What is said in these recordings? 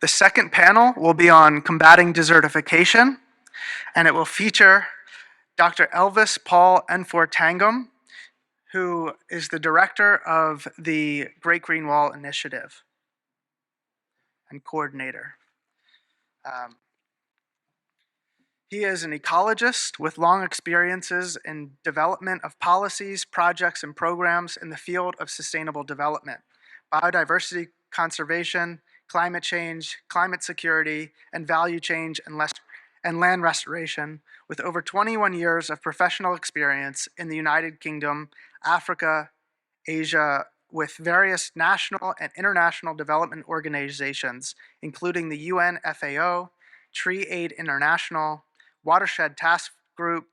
The second panel will be on combating desertification, and it will feature Dr. Elvis Paul Nfor Tangem, who is the director of the Great Green Wall Initiative and coordinator. He is an ecologist with long experiences in development of policies, projects, and programs in the field of sustainable development, biodiversity conservation, climate change, climate security, and value change and land restoration, with over 21 years of professional experience in the United Kingdom, Africa, Asia, with various national and international development organizations, including the UN FAO, Tree Aid International, Watershed Task Group,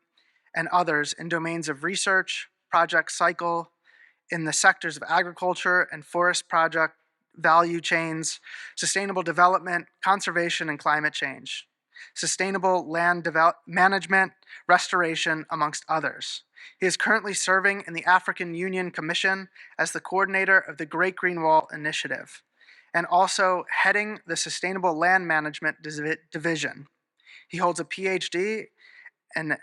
and others in domains of research, project cycle, in the sectors of agriculture and forest project value chains, sustainable development, conservation, and climate change, sustainable land management, restoration, amongst others. He is currently serving in the African Union Commission as the coordinator of the Great Green Wall Initiative, and also heading the Sustainable Land Management Division. He holds a PhD and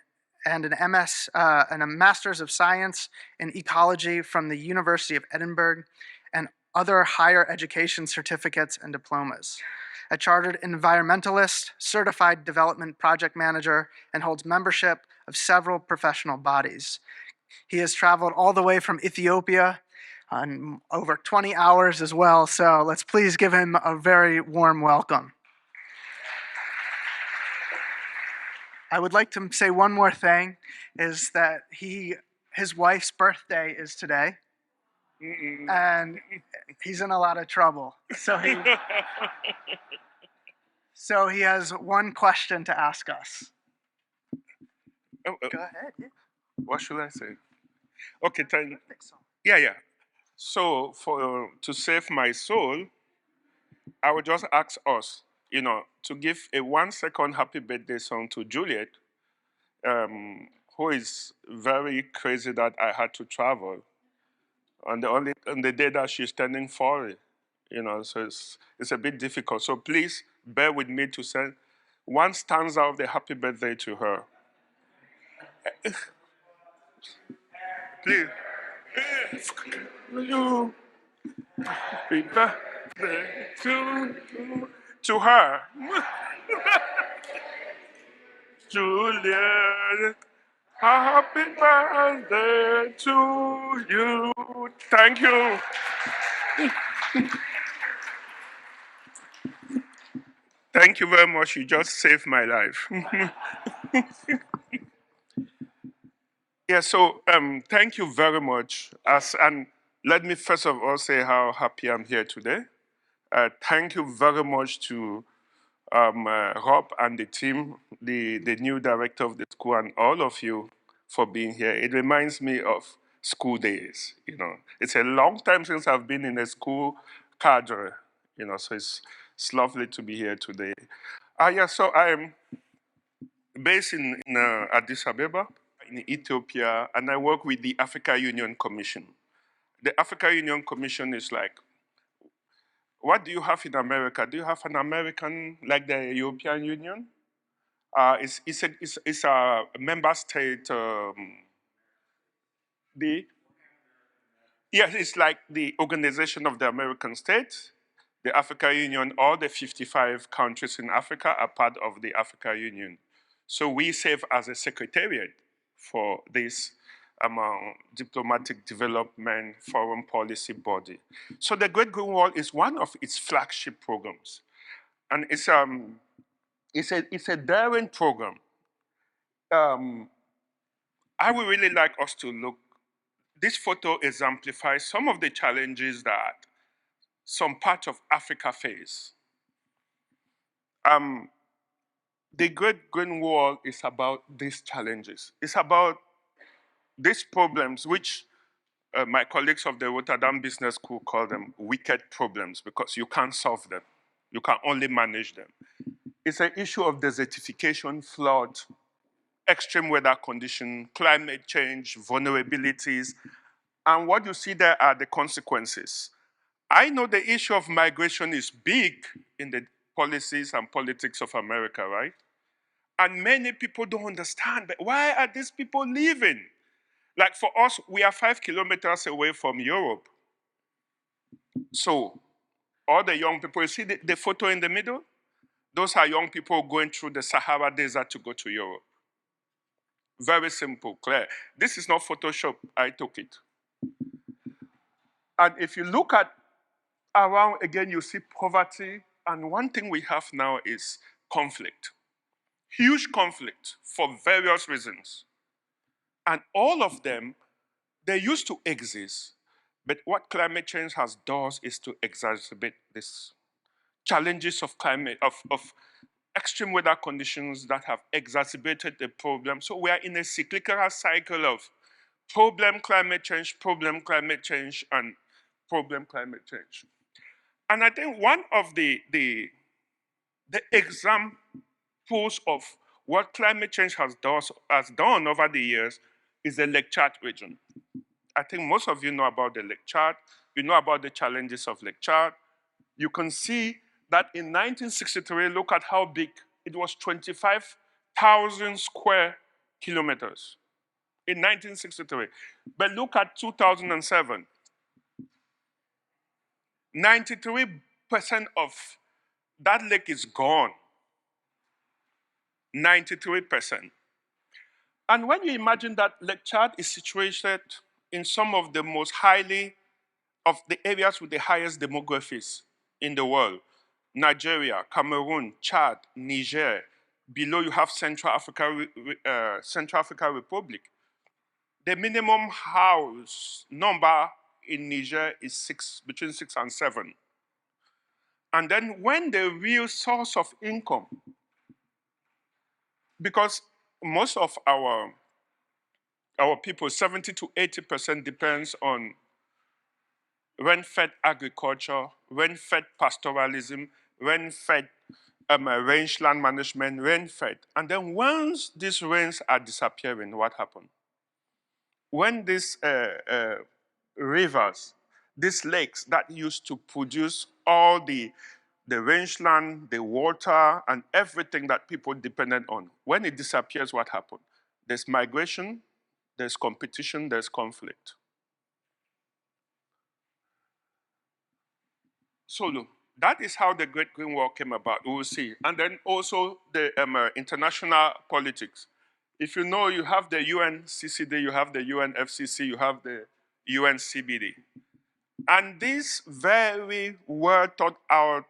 an MS and a Master's of Science in Ecology from the University of Edinburgh, and other higher education certificates and diplomas. A chartered environmentalist, certified development project manager, and holds membership of several professional bodies. He has traveled all the way from Ethiopia on over 20 hours as well, so let's please give him a very warm welcome. I would like to say one more thing, is that his wife's birthday is today, and he's in a lot of trouble. So he has one question to ask us. Go ahead. Yeah. What should I say? Okay, thank you. Yeah. So to save my soul, I would just ask us, to give a 1-second happy birthday song to Juliet, who is very crazy that I had to travel on the day that she's turning 40, so it's a bit difficult. So please bear with me to send one stanza of the happy birthday to her. Please. You happy birthday to her. Juliet, happy birthday to you. Thank you. Thank you very much. You just saved my life. Yeah, so thank you very much. And let me first of all say how happy I'm here today. Thank you very much to Rob and the team, the new director of the school, and all of you for being here. It reminds me of school days. It's a long time since I've been in a school cadre. So it's lovely to be here today. So I'm based in Addis Ababa, in Ethiopia, and I work with the Africa Union Commission. The Africa Union Commission is like, what do you have in America? Do you have an American like the European Union? It's a member state. It's like the Organization of the American States. The Africa Union, all the 55 countries in Africa are part of the Africa Union. So we serve as a secretariat for this diplomatic development foreign policy body. So the Great Green Wall is one of its flagship programs. And it's a daring program. I would really like us to look. This photo exemplifies some of the challenges that some parts of Africa face. The Great Green Wall is about these challenges. It's about these problems, which my colleagues of the Rotterdam Business School call them wicked problems, because you can't solve them. You can only manage them. It's an issue of desertification, flood, extreme weather condition, climate change, vulnerabilities, and what you see there are the consequences. I know the issue of migration is big in the policies and politics of America, right? And many people don't understand, but why are these people leaving? Like for us, we are 5 kilometers away from Europe. So all the young people, you see the photo in the middle? Those are young people going through the Sahara Desert to go to Europe. Very simple, clear. This is not Photoshop, I took it. And if you look at around again, you see poverty. And one thing we have now is conflict. Huge conflict for various reasons. And all of them, they used to exist. But what climate change has done is to exacerbate this challenges of climate, of extreme weather conditions that have exacerbated the problem. So we are in a cyclical cycle of problem climate change, and problem climate change. And I think one of the examples of what climate change has done over the years is the Lake Chad region. I think most of you know about the Lake Chad. You know about the challenges of Lake Chad. You can see that in 1963, look at how big. It was 25,000 square kilometers in 1963. But look at 2007. 93% of that lake is gone. 93%. And when you imagine that Lake Chad is situated in some of the most of the areas with the highest demographics in the world, Nigeria, Cameroon, Chad, Niger, below you have Central Africa Republic. The minimum house number in Niger is between 6 and 7. And then when the real source of income, because most of our people, 70 to 80% depends on rain-fed agriculture, rain-fed pastoralism, rain-fed rangeland management, rain-fed. And then once these rains are disappearing, what happens? When these rivers, these lakes that used to produce all the rangeland, the water, and everything that people depended on, when it disappears, what happens? There's migration, there's competition, there's conflict. So look, that is how the Great Green Wall came about, we will see. And then also the international politics. If you know, you have the UNCCD, you have the UNFCCC, you have the UNCBD. And these very well thought out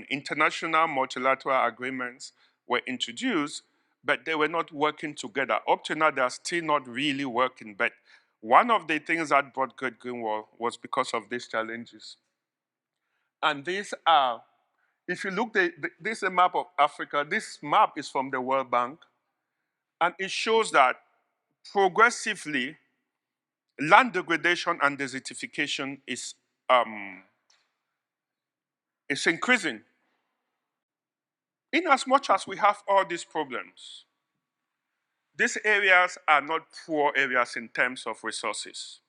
international multilateral agreements were introduced, but they were not working together. Up to now, they are still not really working. But one of the things that brought Great Green Wall was because of these challenges. And these are, if you look, this is a map of Africa. This map is from the World Bank. And it shows that progressively, land degradation and desertification is increasing. In as much as we have all these problems, these areas are not poor areas in terms of resources.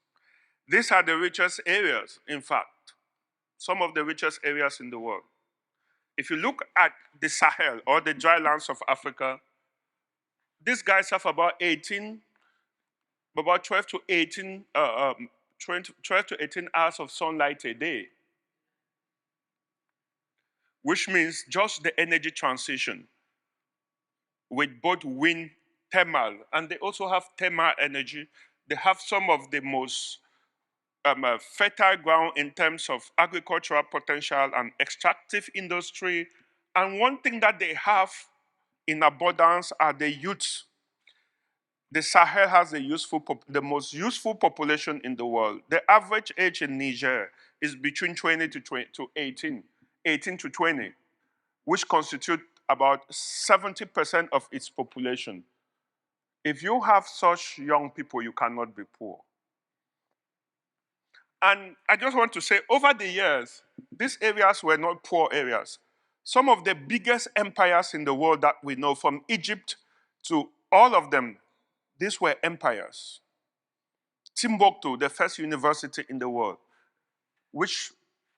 These are the richest areas, in fact, some of the richest areas in the world. If you look at the Sahel or the dry lands of Africa, these guys have about 12 to 18, 12 to 18 hours of sunlight a day, which means just the energy transition with both wind, thermal, and they also have thermal energy. They have some of the most fertile ground in terms of agricultural potential and extractive industry. And one thing that they have in abundance are the youths. The Sahel has the most useful population in the world. The average age in Niger is between 20 to 18 to 20, which constitute about 70% of its population. If you have such young people, you cannot be poor. And I just want to say, over the years, these areas were not poor areas. Some of the biggest empires in the world that we know, from Egypt to all of them, these were empires. Timbuktu, the first university in the world, which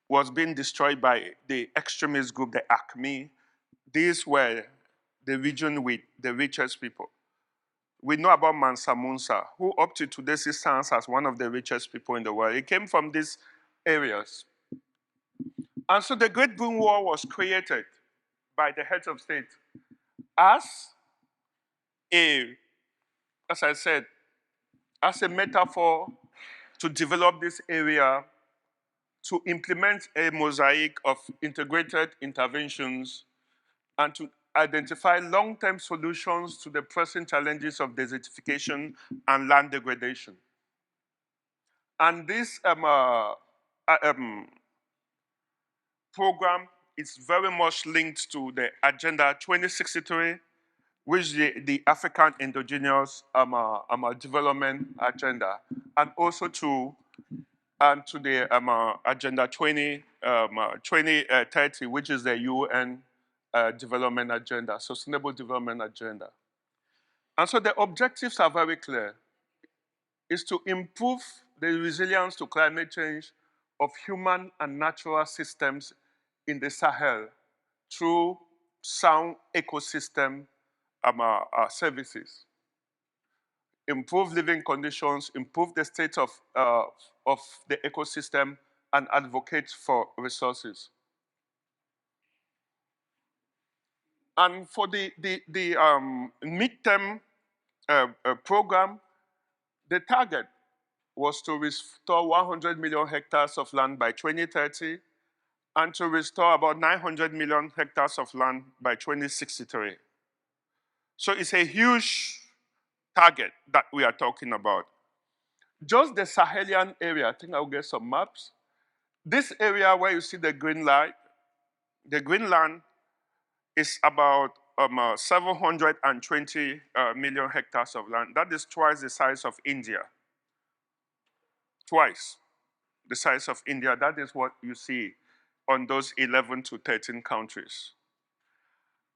was being destroyed by the extremist group, the ACME. These were the region with the richest people. We know about Mansa Musa, who up to today stands as one of the richest people in the world. He came from these areas. And so the Great Boom War was created by the heads of state as as I said, as a metaphor to develop this area, to implement a mosaic of integrated interventions, and to identify long-term solutions to the pressing challenges of desertification and land degradation. And this program is very much linked to the Agenda 2063, which the African Indigenous Development Agenda, and also to the Agenda 2030, which is the UN Development Agenda, Sustainable Development Agenda. And so the objectives are very clear. Is to improve the resilience to climate change of human and natural systems in the Sahel through sound ecosystem services. Improve living conditions, improve the state of the ecosystem, and advocate for resources. And for the midterm program, the target was to restore 100 million hectares of land by 2030 and to restore about 900 million hectares of land by 2063. So it's a huge target that we are talking about. Just the Sahelian area, I think I'll get some maps. This area where you see the green light, the green land is about 720 million hectares of land. That is twice the size of India. Twice the size of India. That is what you see on those 11 to 13 countries.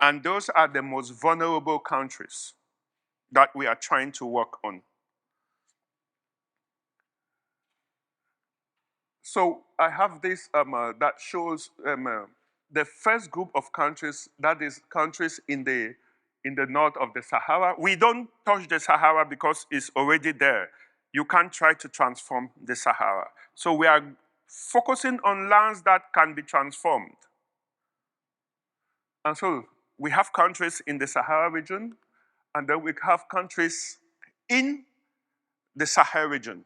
And those are the most vulnerable countries that we are trying to work on. So I have this that shows the first group of countries, that is countries in the north of the Sahara. We don't touch the Sahara because it's already there. You can't try to transform the Sahara. So we are focusing on lands that can be transformed. And so we have countries in the Sahara region, and then we have countries in the Sahel region.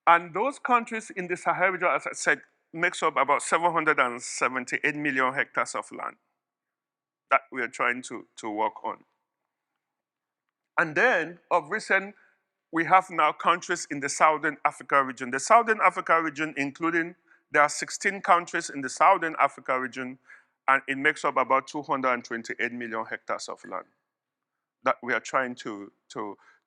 And those countries in the Sahel region, as I said, makes up about 778 million hectares of land that we are trying to work on. And then, of recent, we have now countries in the Southern Africa region. The Southern Africa region, there are 16 countries in the Southern Africa region, and it makes up about 228 million hectares of land that we are trying to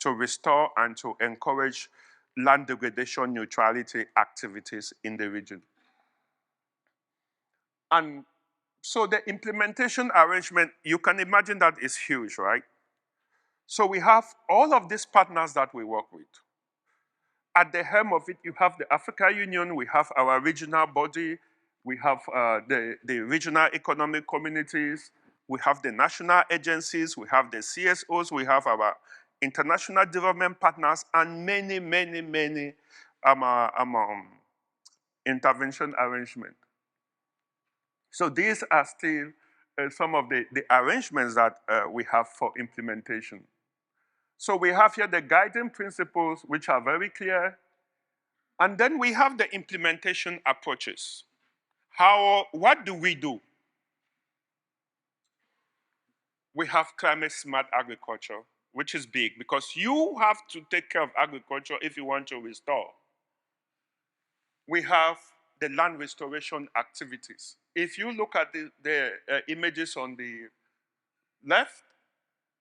restore and to encourage land degradation neutrality activities in the region. And so the implementation arrangement, you can imagine that is huge, right? So we have all of these partners that we work with. At the helm of it, you have the Africa Union, we have our regional body, we have the regional economic communities, we have the national agencies, we have the CSOs, we have our international development partners, and many, many, many intervention arrangements. So these are still some of the arrangements that we have for implementation. So we have here the guiding principles, which are very clear. And then we have the implementation approaches. What do we do? We have climate smart agriculture, which is big because you have to take care of agriculture if you want to restore. We have the land restoration activities. If you look at the images on the left,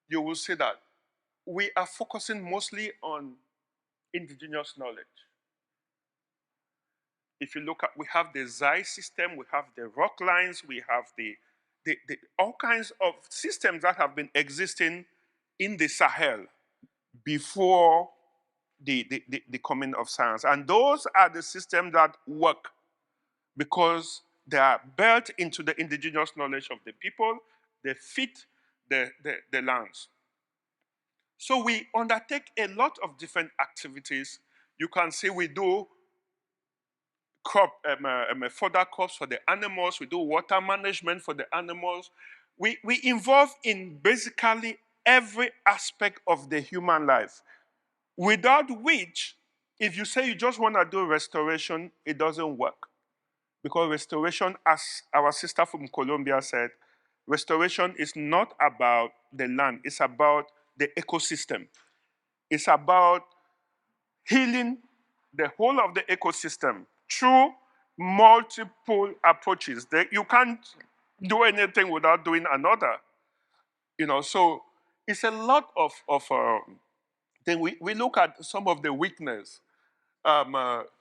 you will see that we are focusing mostly on indigenous knowledge. If you look at, we have the Zai system, we have the rock lines, we have all kinds of systems that have been existing in the Sahel before the coming of science. And those are the systems that work. because they are built into the indigenous knowledge of the people. They fit the lands. So we undertake a lot of different activities. You can see we do fodder crops for the animals. We do water management for the animals. We involve in basically every aspect of the human life, without which, if you say you just want to do restoration, it doesn't work. Because restoration, as our sister from Colombia said, restoration is not about the land, it's about the ecosystem. It's about healing the whole of the ecosystem through multiple approaches. You can't do anything without doing another. So it's a lot of then we look at some of the weakness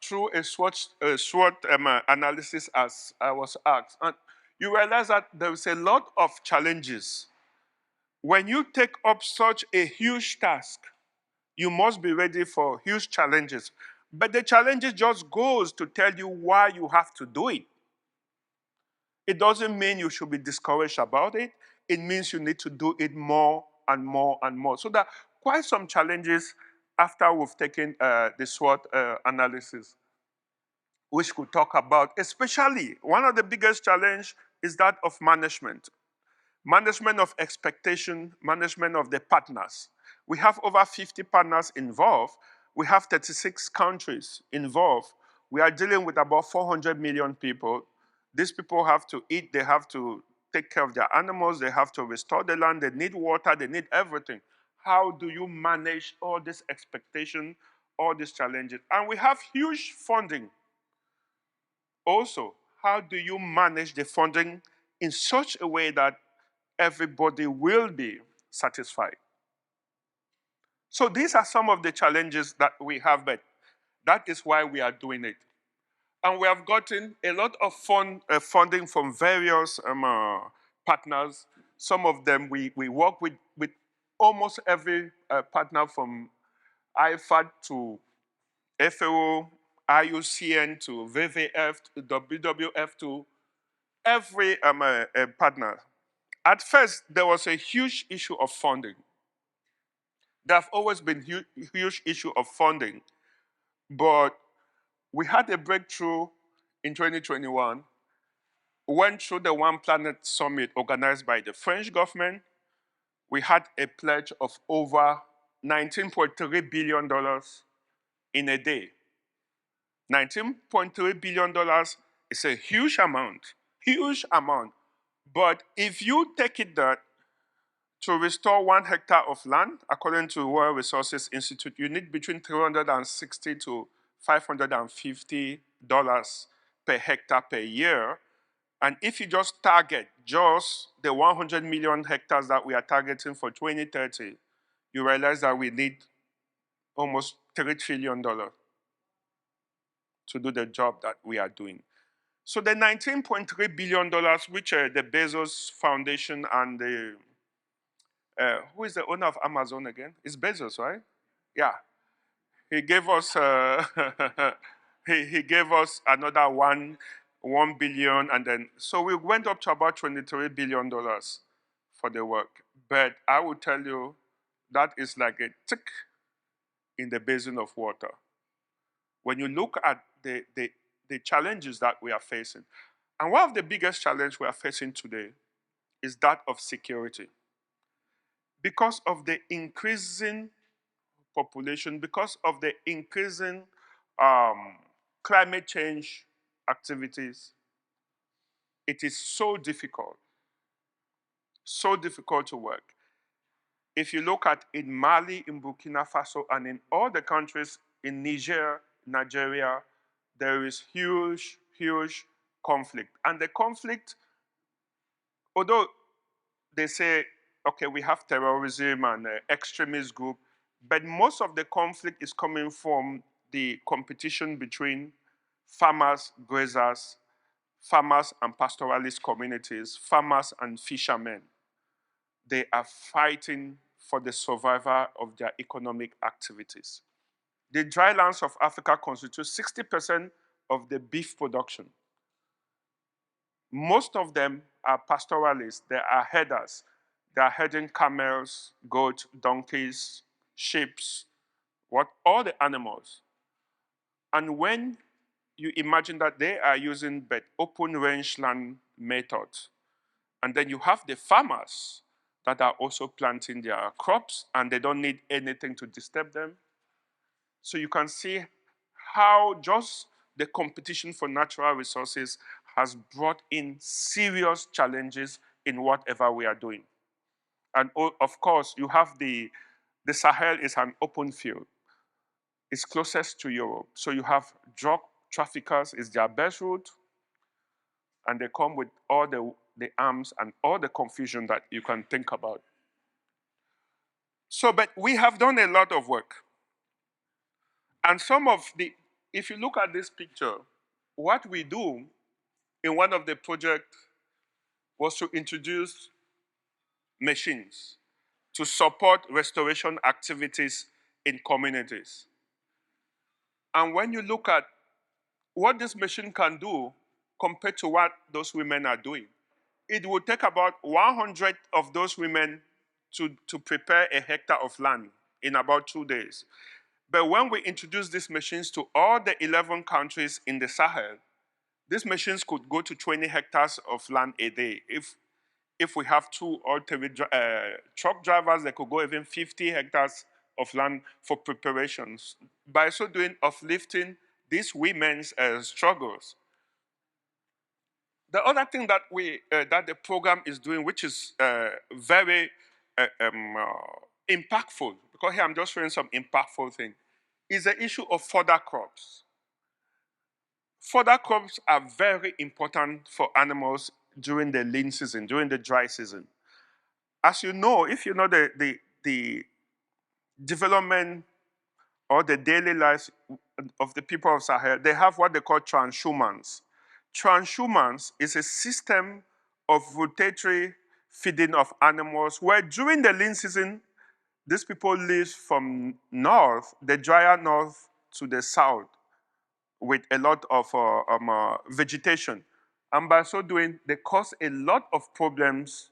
through a SWOT analysis, as I was asked. And you realize that there's a lot of challenges. When you take up such a huge task, you must be ready for huge challenges. But the challenges just goes to tell you why you have to do it. It doesn't mean you should be discouraged about it. It means you need to do it more and more and more. So there are quite some challenges after we've taken the SWOT analysis, which could talk about, especially one of the biggest challenge is that of management. Management of expectation, management of the partners. We have over 50 partners involved. We have 36 countries involved. We are dealing with about 400 million people. These people have to eat, they have to take care of their animals, they have to restore the land, they need water, they need everything. How do you manage all this expectation, all these challenges? And we have huge funding. Also, how do you manage the funding in such a way that everybody will be satisfied? So these are some of the challenges that we have, but that is why we are doing it. And we have gotten a lot of funding from various partners. Some of them we work with almost every partner, from IFAD to FAO, IUCN to WWF to WWF to every partner. At first, there was a huge issue of funding. There have always been huge issue of funding, but we had a breakthrough in 2021. Went through the One Planet Summit organized by the French government. We had a pledge of over $19.3 billion in a day. $19.3 billion is a huge amount, huge amount. But if you take it that to restore 1 hectare of land, according to World Resources Institute, you need between $360 to $550 per hectare per year. And if you just target just the 100 million hectares that we are targeting for 2030, you realize that we need almost $3 trillion to do the job that we are doing. So the $19.3 billion, which the Bezos Foundation and the who is the owner of Amazon again? It's Bezos, right? Yeah. He gave us he gave us another 1 billion, and then so we went up to about $23 billion for the work. But I will tell you that is like a tick in the basin of water. When you look at the challenges that we are facing. And one of the biggest challenges we are facing today is that of security. Because of the increasing population, because of the increasing climate change activities, it is so difficult to work. If you look at in Mali, in Burkina Faso, and in all the countries, in Nigeria, there is huge, huge conflict. And the conflict, although they say, okay, we have terrorism and extremist group, but most of the conflict is coming from the competition between farmers, grazers, farmers and pastoralist communities, farmers and fishermen. They are fighting for the survival of their economic activities. The dry lands of Africa constitute 60% of the beef production. Most of them are pastoralists. They are herders. They are herding camels, goats, donkeys, sheep, what all the animals. And when you imagine that they are using but open range land methods, and then you have the farmers that are also planting their crops and they don't need anything to disturb them. So you can see how just the competition for natural resources has brought in serious challenges in whatever we are doing. And of course, you have the Sahel is an open field. It's closest to Europe. So you have drug traffickers is their best route, and they come with all the arms and all the confusion that you can think about. So, but we have done a lot of work. And some of the, if you look at this picture, what we do in one of the projects was to introduce machines to support restoration activities in communities. And when you look at what this machine can do compared to what those women are doing, it will take about 100 of those women to prepare a hectare of land in about 2 days. But when we introduce these machines to all the 11 countries in the Sahel, these machines could go to 20 hectares of land a day. If we have 2 or 3 truck drivers, they could go even 50 hectares of land for preparations. By so doing, uplifting these women's struggles. The other thing that that the program is doing, which is very impactful, because here I'm just showing some impactful thing, is the issue of fodder crops. Fodder crops are very important for animals during the lean season, during the dry season. As you know, if you know the development or the daily lives of the people of Sahel, they have what they call transhumance. Transhumance is a system of rotatory feeding of animals where during the lean season, these people live from north, the drier north, to the south with a lot of vegetation. And by so doing, they cause a lot of problems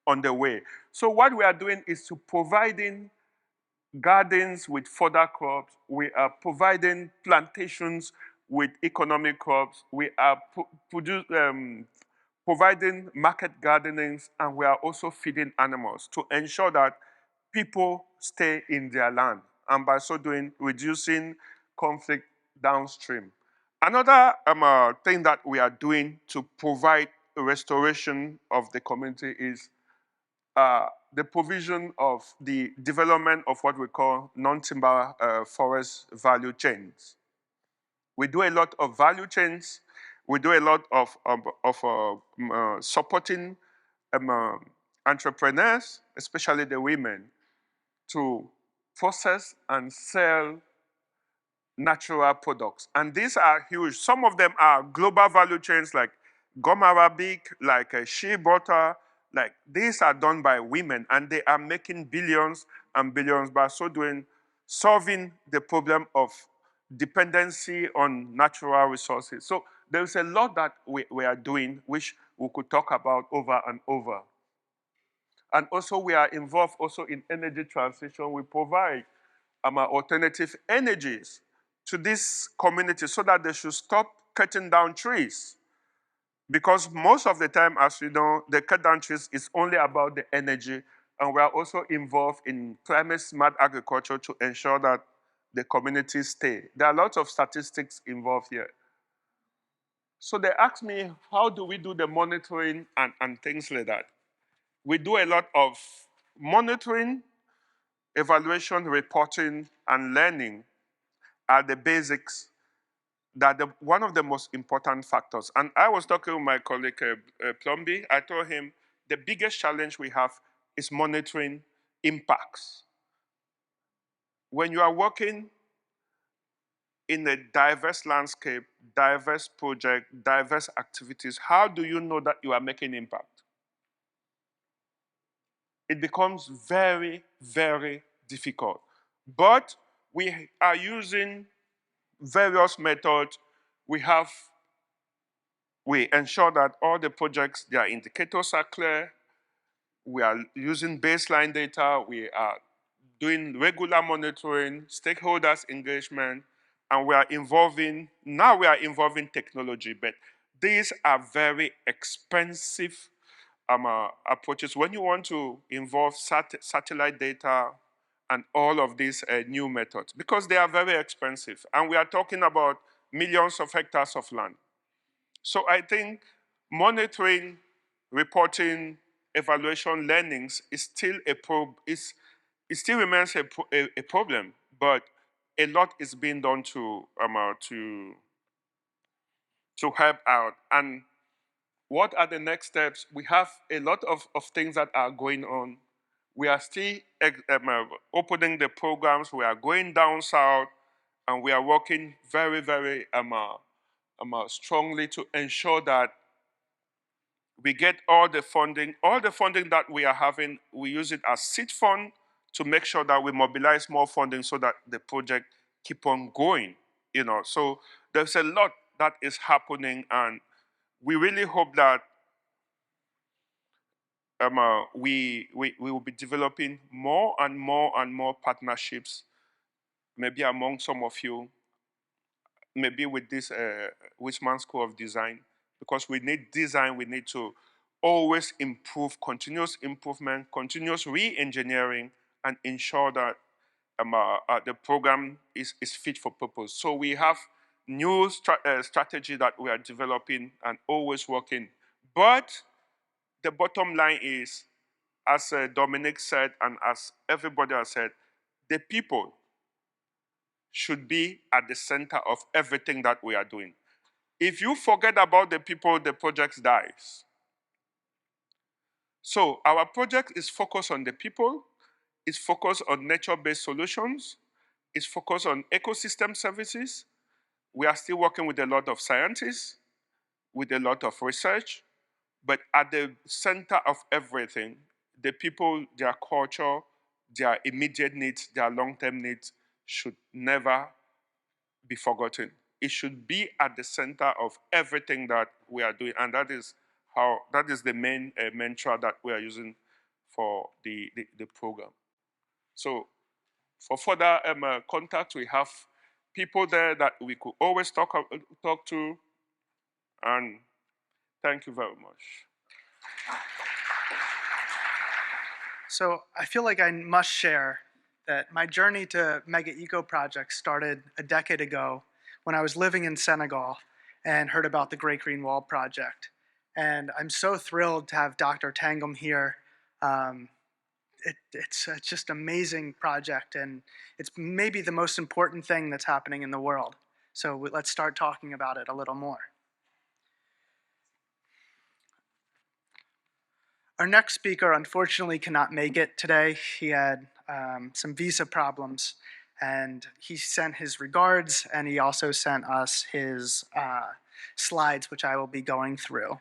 on the way. So what we are doing is to providing gardens with fodder crops. We are providing plantations with economic crops. We are providing market gardenings, and we are also feeding animals to ensure that people stay in their land, and by so doing, reducing conflict downstream. Another thing that we are doing to provide restoration of the community is the provision of the development of what we call non-timber forest value chains. We do a lot of value chains. We do a lot of supporting entrepreneurs, especially the women, to process and sell natural products. And these are huge. Some of them are global value chains like gum arabic, like shea butter. Like these are done by women, and they are making billions and billions by so doing, solving the problem of dependency on natural resources. So there's a lot that we are doing, which we could talk about over and over. And also we are involved also in energy transition. We provide alternative energies to this community so that they should stop cutting down trees. Because most of the time, as you know, the cut down trees is only about the energy, and we are also involved in climate smart agriculture to ensure that the communities stay. There are lots of statistics involved here. So they asked me, how do we do the monitoring and things like that? We do a lot of monitoring, evaluation, reporting, and learning are the basics that one of the most important factors. And I was talking with my colleague Plumby. I told him the biggest challenge we have is monitoring impacts. When you are working in a diverse landscape, diverse project, diverse activities, how do you know that you are making impact? It becomes very, very difficult. But we are using various methods. We have We ensure that all the projects, their indicators are clear. We are using baseline data. We are doing regular monitoring, stakeholders engagement, and now we are involving technology, but these are very expensive approaches. When you want to involve satellite data and all of these new methods, because they are very expensive, and we are talking about millions of hectares of land. So I think monitoring, reporting, evaluation, learnings is still it still remains a problem, but a lot is being done to help out. And what are the next steps? We have a lot of things that are going on. We are still opening the programs. We are going down south, and we are working very, very strongly to ensure that we get all the funding. All the funding that we are having, we use it as seed fund to make sure that we mobilize more funding so that the project keep on going. So there's a lot that is happening, and we really hope that we will be developing more and more and more partnerships, maybe among some of you, maybe with this Wisman School of Design, because we need design. We need to always improve, continuous improvement, continuous re-engineering, and ensure that the program is fit for purpose. So we have new strategy that we are developing and always working. But the bottom line is, as Dominic said, and as everybody has said, the people should be at the center of everything that we are doing. If you forget about the people, the project dies. So our project is focused on the people, it's focused on nature-based solutions, it's focused on ecosystem services. We are still working with a lot of scientists, with a lot of research, but at the center of everything, the people, their culture, their immediate needs, their long-term needs should never be forgotten. It should be at the center of everything that we are doing, and that is the main mantra that we are using for the program. So for further contact, we have people there that we could always talk to, and thank you very much. So I feel like I must share that my journey to Mega Eco Project started a decade ago when I was living in Senegal and heard about the Great Green Wall Project. And I'm so thrilled to have Dr. Tangem here. It's just an amazing project, and it's maybe the most important thing that's happening in the world. So let's start talking about it a little more. Our next speaker unfortunately cannot make it today. He had some visa problems, and he sent his regards, and he also sent us his slides, which I will be going through.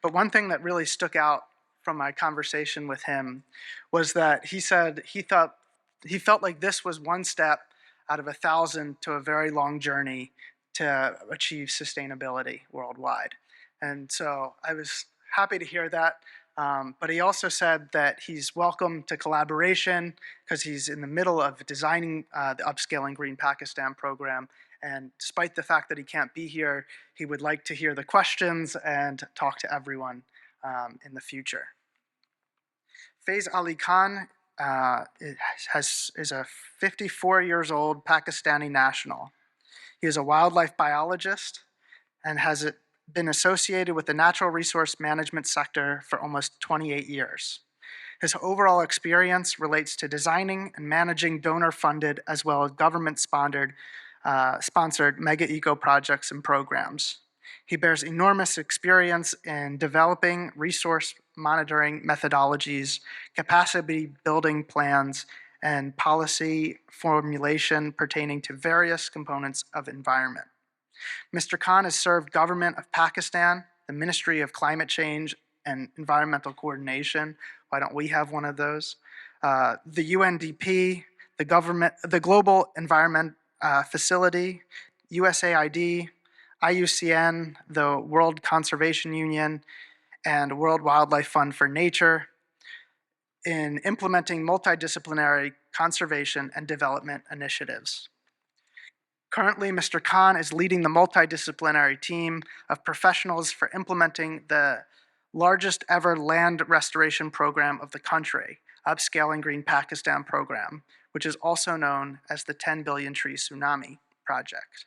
But one thing that really stuck out from my conversation with him was that he said he felt like this was one step out of 1,000 to a very long journey to achieve sustainability worldwide. And so I was happy to hear that. But he also said that he's welcome to collaboration because he's in the middle of designing the Upscaling Green Pakistan program. And despite the fact that he can't be here, he would like to hear the questions and talk to everyone in the future. Faiz Ali Khan is a 54 years old Pakistani national. He is a wildlife biologist and has been associated with the natural resource management sector for almost 28 years. His overall experience relates to designing and managing donor-funded as well as government-sponsored mega eco projects and programs. He bears enormous experience in developing resource monitoring methodologies, capacity building plans, and policy formulation pertaining to various components of environment. Mr. Khan has served government of Pakistan, the Ministry of Climate Change and Environmental Coordination. Why don't we have one of those? The UNDP, the Global Environment Facility, USAID, IUCN, the World Conservation Union, and World Wildlife Fund for Nature in implementing multidisciplinary conservation and development initiatives. Currently, Mr. Khan is leading the multidisciplinary team of professionals for implementing the largest ever land restoration program of the country, Upscaling Green Pakistan program, which is also known as the 10 Billion Tree Tsunami Project.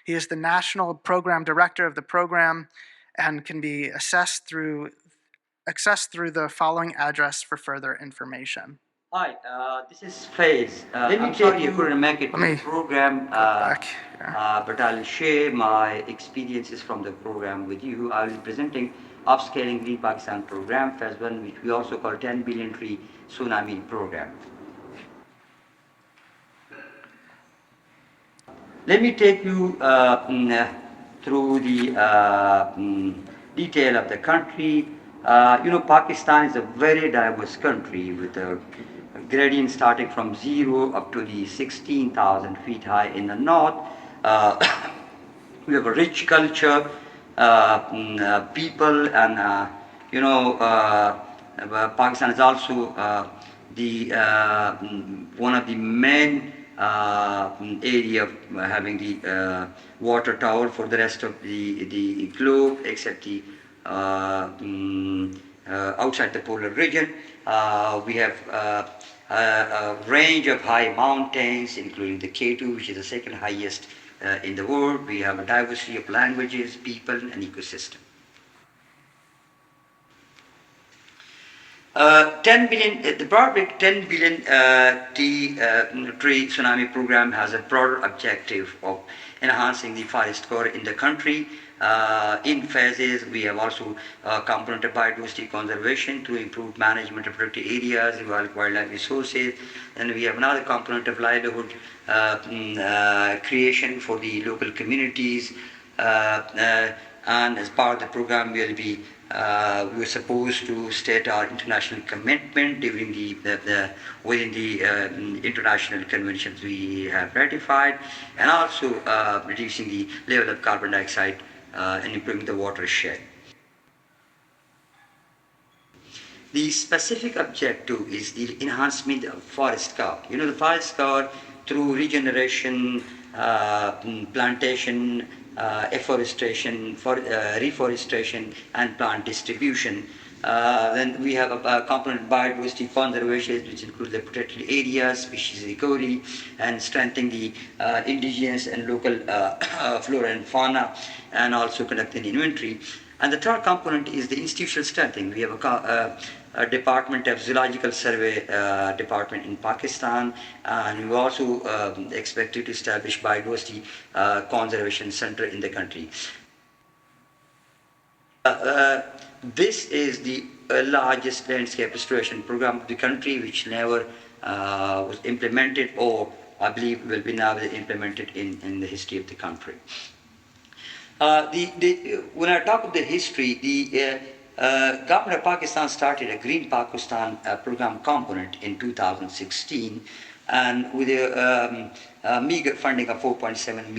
He is the national program director of the program and can be accessed through the following address for further information. Hi, this is Faiz. I'm sorry I couldn't make it to the program, but I'll share my experiences from the program with you. I'll be presenting Upscaling Green Pakistan program, Phase 1, which we also call 10 Billion Tree Tsunami program. Let me take you through the detail of the country. Pakistan is a very diverse country with a gradient starting from 0 up to the 16,000 feet high in the north. We have a rich culture, people, and Pakistan is also one of the main area of having the water tower for the rest of the globe, except the outside the polar region. We have a range of high mountains, including the K2, which is the second highest in the world. We have a diversity of languages, people, and ecosystem. 10 billion, the broad 10 billion tree tsunami program has a broader objective of enhancing the forest cover in the country. In phases, we have also a component of biodiversity conservation through improved management of protected areas, wildlife resources, and we have another component of livelihood creation for the local communities. And as part of the program, we're supposed to state our international commitment during within the international conventions we have ratified, and also reducing the level of carbon dioxide and improving the watershed. The specific objective is the enhancement of forest cover. The forest cover through regeneration, plantation, afforestation, reforestation, and plant distribution. Then we have a component biodiversity conservation, which includes the protected areas, species recovery, and strengthening the indigenous and local flora and fauna, and also conducting inventory. And the third component is the institutional strengthening. We have a Department of Zoological Survey department in Pakistan, and we also expected to establish biodiversity conservation center in the country. This is the largest landscape restoration program of the country, which never was implemented, or I believe will be now implemented in the history of the country. When I talk of the history, the government of Pakistan started a Green Pakistan program component in 2016, and with a meager funding of 4.7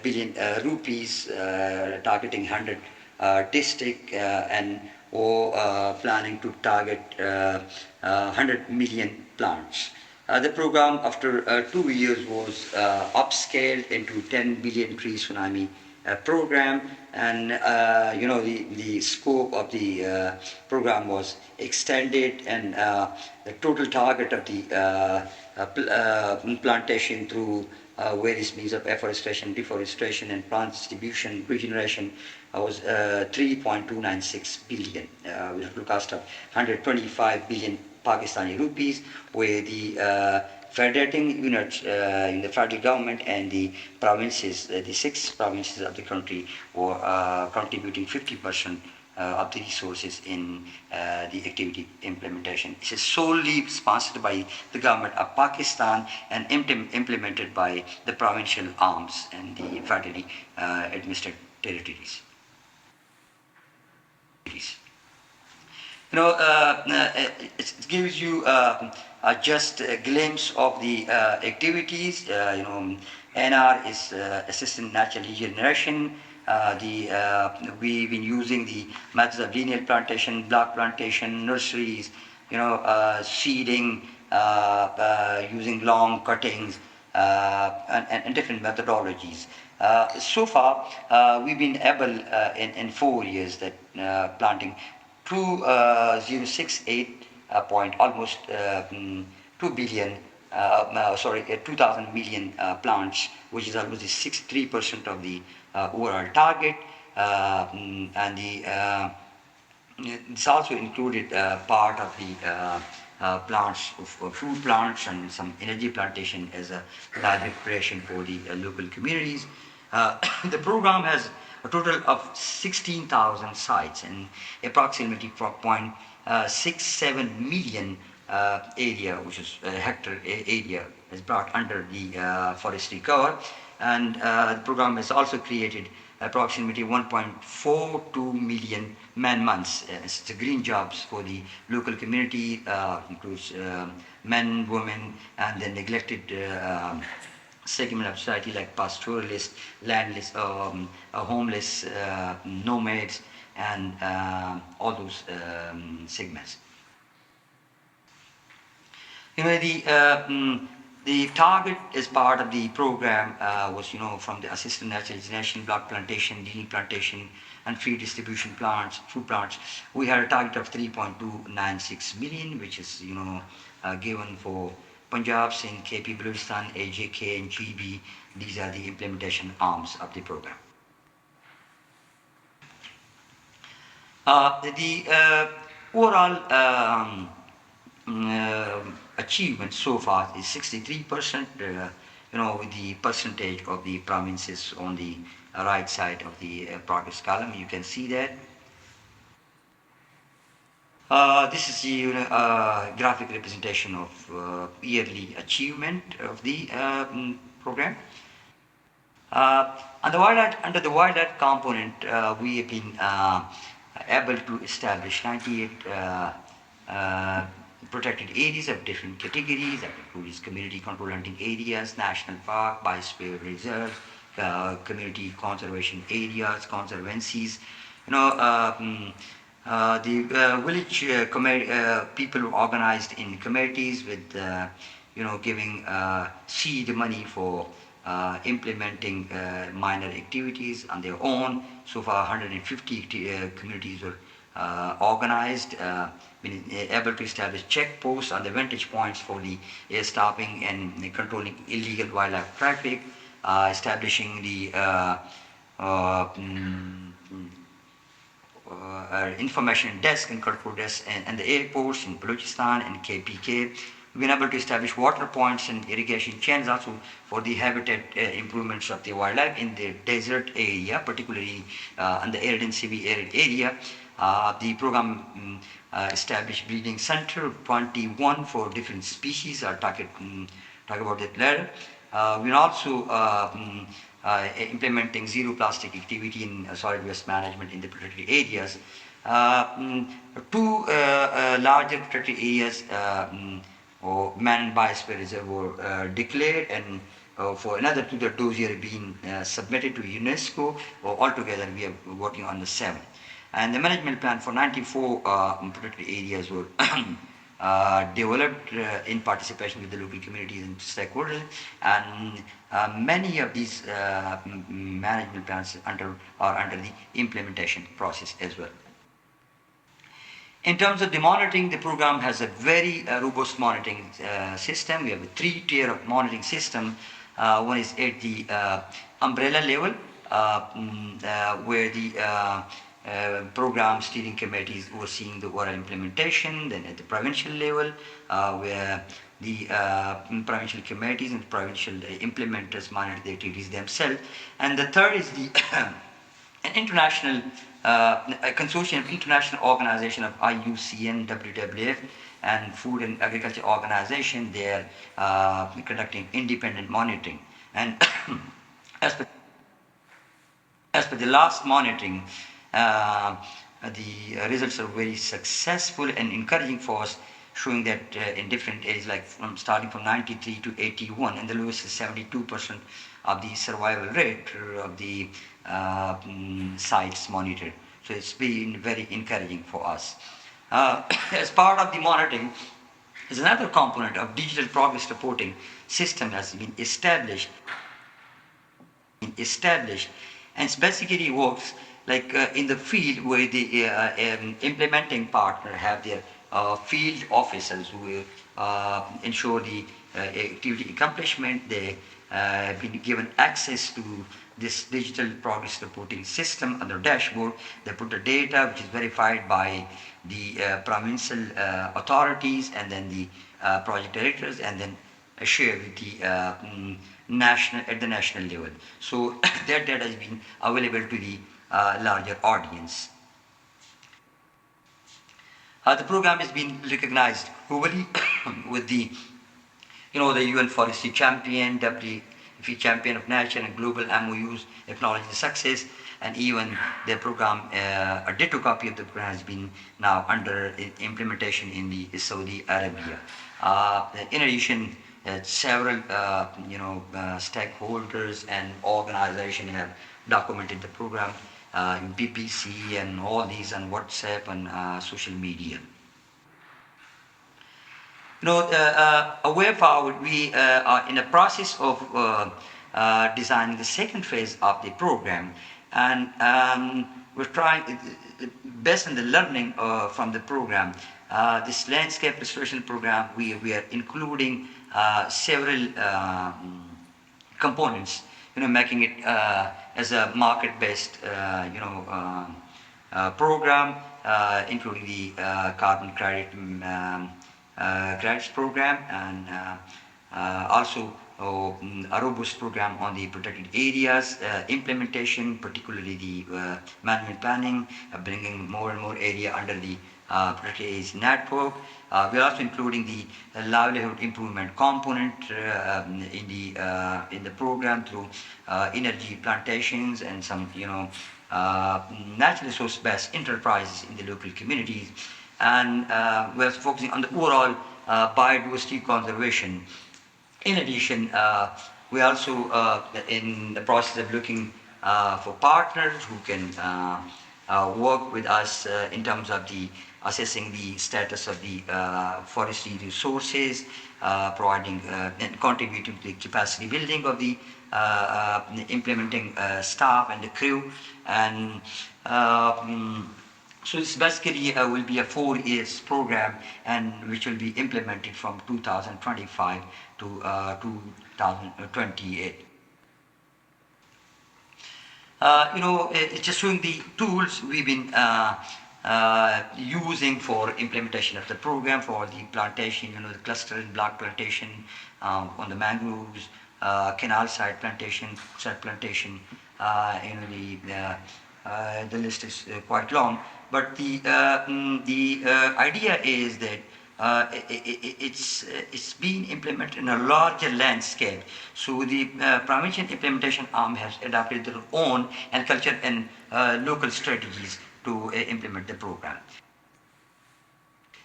billion rupees, targeting 100 district and planning to target 100 million plants. The program, after 2 years, was upscaled into 10 billion tree tsunami program, and the scope of the program was extended, and the total target of the plantation through various means of afforestation, deforestation, and plant distribution, regeneration was 3.296 billion, with a total cost of 125 billion Pakistani rupees, where the federating units in the federal government and the provinces, the 6 provinces of the country, were contributing 50% of the resources in the activity implementation. This is solely sponsored by the government of Pakistan and implemented by the provincial arms and the federally administered territories. It gives you just a glimpse of the activities. NR is assistant natural regeneration. We've been using the methods of linear plantation, block plantation, nurseries, seeding, using long cuttings, and different methodologies. So far, we've been able in 4 years that planting 2068 point almost 2 billion 2,000 million plants, which is almost 63% of the overall target. And this also included part of the plants, food plants and some energy plantation as a large preparation for the local communities. The program has a total of 16,000 sites and approximately 0.67 million area, which is hectare area, is brought under the forestry cover. And the program has also created approximately 1.42 million man-months. It's the green jobs for the local community, includes men, women, and the neglected segment of society like pastoralists, landless, homeless, nomads, and all those segments. The target as part of the program was, from the assisted natural regeneration, block plantation, linear plantation, and free distribution plants, food plants. We had a target of 3.296 million, which is, given for Punjab, Sindh, KP, Balochistan, AJK, and GB. These are the implementation arms of the program. The overall achievement so far is 63%, with the percentage of the provinces on the right side of the progress column. You can see that. This is the graphic representation of yearly achievement of the program. Under the wildlife component, we have been able to establish 98 protected areas of different categories, that includes community control hunting areas, national park, biosphere reserves, community conservation areas, conservancies. The village people organized in communities with, giving seed money for implementing minor activities on their own. So far, 150 communities were organized, been able to establish checkposts on the vantage points for the air stopping and controlling illegal wildlife traffic, establishing the information desk and control desk and the airports in Balochistan and KPK. We've been able to establish water points and irrigation channels also for the habitat improvements of the wildlife in the desert area, particularly in the arid and semi-arid area. The program established breeding center 21 for different species. I'll talk about that later. We're also implementing zero plastic activity in solid waste management in the protected areas. Two larger protected areas or man and biosphere reserve were declared, and for another two, the dossier being submitted to UNESCO. Altogether, we are working on the 7. And the management plan for 94 protected areas were developed in participation with the local communities and stakeholders, and many of these management plans are under the implementation process as well. In terms of the monitoring, the program has a very robust monitoring system. We have a 3-tier of monitoring system. One is at the umbrella level, where the program steering committees overseeing the overall implementation. Then at the provincial level, where the provincial committees and provincial implementers monitor the activities themselves. And the third is the an international a consortium of international organization of IUCN, WWF, and Food and Agriculture Organization. They are conducting independent monitoring. And as per the last monitoring, the results are very successful and encouraging for us showing that in different areas, like starting from 93 to 81, and the lowest is 72% of the survival rate of the sites monitored. So it's been very encouraging for us. As part of the monitoring, is another component of digital progress reporting system has been established, and basically works like in the field where the implementing partner have their field officers who will ensure the activity accomplishment. They have been given access to this digital progress reporting system on their dashboard. They put the data which is verified by the provincial authorities and then the project directors, and then share with the national level. So that data has been available to the larger audience. The program has been recognized globally with the the UN Forestry Champion, WFP Champion of Nature, and global MOUs acknowledging the success, and even the program, a ditto copy of the program has been now under implementation in the Saudi Arabia. In addition, several stakeholders and organizations have documented the program in BBC and all these on WhatsApp and social media. Way forward, we are in the process of designing the second phase of the program, and we're trying, based on the learning from the program, this landscape restoration program, we are including several components, making it as a market-based, program, including the carbon credit grants program, and also a robust program on the protected areas implementation, particularly the management planning, bringing more and more area under the protected areas network. We are also including the livelihood improvement component in the program through energy plantations and some natural resource-based enterprises in the local communities. And we're focusing on the overall biodiversity conservation. In addition, we also in the process of looking for partners who can work with us in terms of the assessing the status of the forestry resources, providing and contributing to the capacity building of the implementing staff and the crew, and so this basically will be a 4 years program, and which will be implemented from 2025 to 2028. It's just showing the tools we've been using for implementation of the program, for the plantation, the cluster and block plantation on the mangroves, canal side plantation, the list is quite long. But the idea is that it's being implemented in a larger landscape. So the provincial implementation arm has adopted their own and culture and local strategies to implement the program.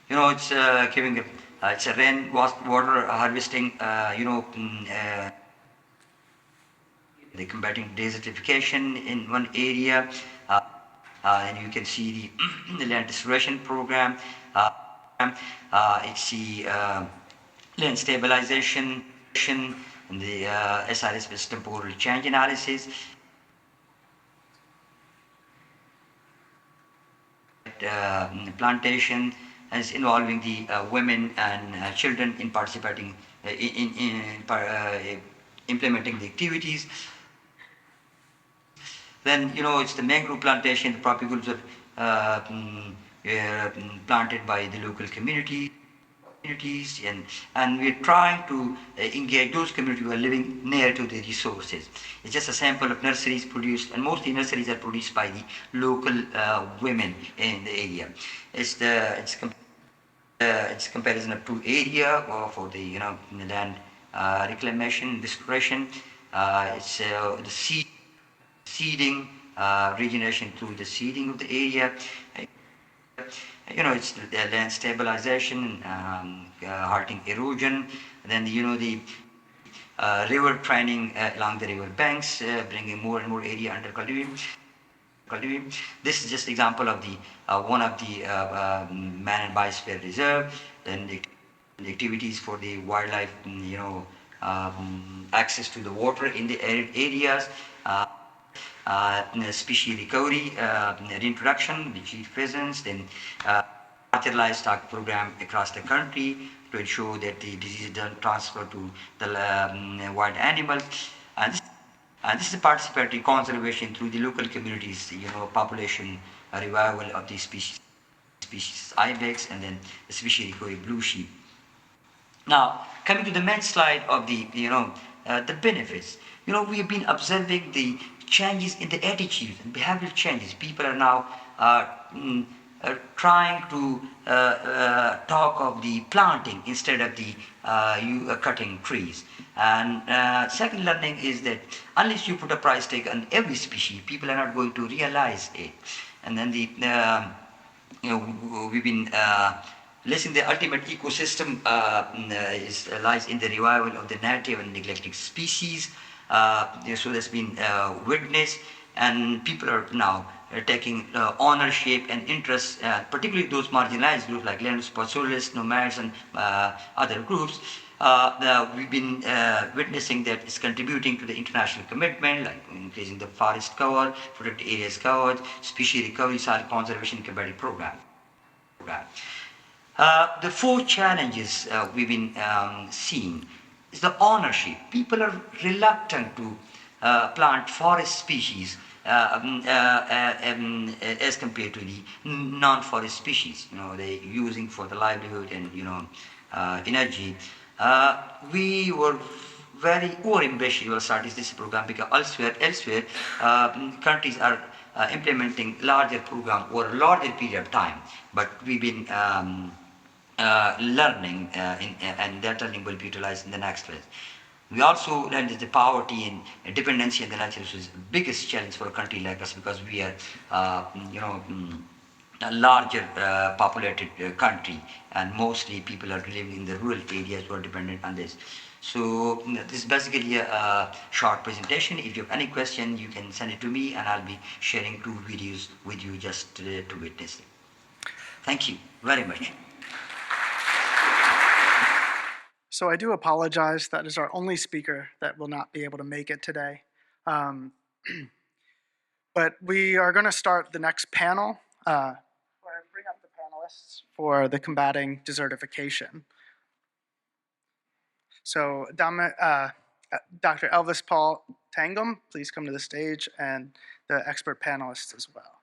It's giving it's a rainwater harvesting. They're combating desertification in one area. And you can see the land restoration program. It's the land stabilization and the SRS temporal change analysis. Plantation is involving the women and children in participating in implementing the activities. Then, it's the mangrove plantation, the propagules are planted by the local communities, and we're trying to engage those communities who are living near to the resources. It's just a sample of nurseries produced, and mostly nurseries are produced by the local women in the area. It's comparison of 2 area for the land reclamation, restoration. It's the seeding, regeneration through the seeding of the area, it's the land stabilization, halting erosion, then the river training along the river banks, bringing more and more area under cultivate. This is just example of the one of the man and biosphere reserve, then the activities for the wildlife, access to the water in the arid areas, species recovery, reintroduction, the chief presence, then larger livestock program across the country to ensure that the disease doesn't transfer to the wild animals. This is participatory conservation through the local communities, population revival of the species ibex, and then the species recovery blue sheep. Now, coming to the main slide of the benefits, we've been observing the changes in the attitudes and behavioral changes. People are now trying to talk of the planting instead of the cutting trees. And second learning is that unless you put a price tag on every species, people are not going to realize it. And then we've been listening the ultimate ecosystem lies in the revival of the native and neglected species. So there's been witness, and people are now taking ownership and interest, particularly those marginalized groups like landlords, pastoralists, nomads, and other groups. We've been witnessing that it's contributing to the international commitment, like increasing the forest cover, protected areas covered, species recovery, soil conservation, combative program. The four challenges we've been seeing is the ownership. People are reluctant to plant forest species as compared to the non-forest species. They're using for the livelihood and energy. We were very ambitious to start this program because elsewhere countries are implementing larger program over a larger period of time. But we've been learning, and that learning will be utilized in the next phase. We also learned that the poverty and dependency on the natural resources is the biggest challenge for a country like us because we are, a larger populated country, and mostly people are living in the rural areas who are dependent on this. So this is basically a short presentation. If you have any question, you can send it to me, and I'll be sharing 2 videos with you just to witness it. Thank you very much. So I do apologize. That is our only speaker that will not be able to make it today. But we are going to start the next panel. Bring up the panelists for the combating desertification. So Dr. Elvis Paul Tangem, please come to the stage, and the expert panelists as well.